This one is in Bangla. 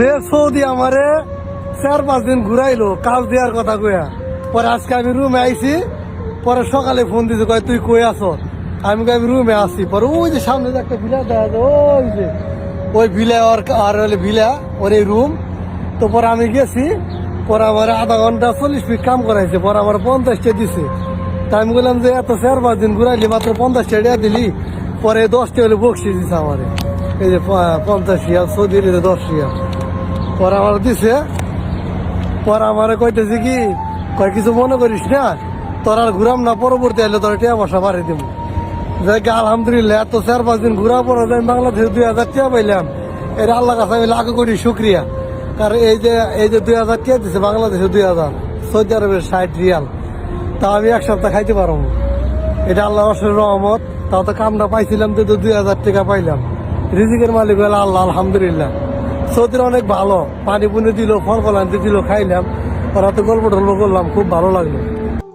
রে সৌদি আমারে 4-5 দিন ঘুরাইলো কাজ দেওয়ার কথা কইয়া। পরে আজকে আমি রুমে আইছি, পরে সকালে ফোন দিছে কয় তুই কই আছো। আমি কই আমি রুমে আছি। পরে ওই যে সামনে যে একটা ভিলা দেখা যায়, ওই যে ওই ভিলা আর হলে ভিলা ওর এই রুম। তো পরে আমি গেছি, পরে আমার আধা ঘন্টা 40 মিনিট কাম করাইছে, পরে আমার 50 টাকা দিছে। তা আমি বললাম যে এত 4-5 দিন ঘুরাইলি মাত্র 50 টাকা দিলি, পরে 10 টাকা হলে বকশিস দিছে আমারে। এই যে 50 রিয়াল, সৌদির 10 রিয়াল পরে আমার দিছে। পরে আমারে কইতেছি কি কয় কিছু মনে করিস না, তোর আর ঘুরাম না, পরবর্তী আইলে তোর টিয়া বসা বাড়ি দিব। যাই আলহামদুলিল্লাহ এত 4-5 দিন ঘুরা পরে আমি বাংলাদেশে 2000 টাকা পাইলাম। এটা আল্লাহ কাছে আমি লাখ কোটি শুক্রিয়া। কারণ এই যে 2000 টাকা দিচ্ছে বাংলাদেশে 2000, সৌদি আরবের 60 রিয়াল, তা আমি এক সপ্তাহ খাইতে পারবো। এটা আল্লাহ অসের রহমত। তাও তো কামটা পাইছিলাম তো 2000 টাকা পাইলাম। রিজিকের মালিক হলো আল্লাহ, আলহামদুলিল্লাহ। সৌদির অনেক ভালো, পানি পুনি দিল, ফল ফল আনতে দিল, খাইলাম। ওরা তো গল্প টল্প করলাম, খুব ভালো লাগলো।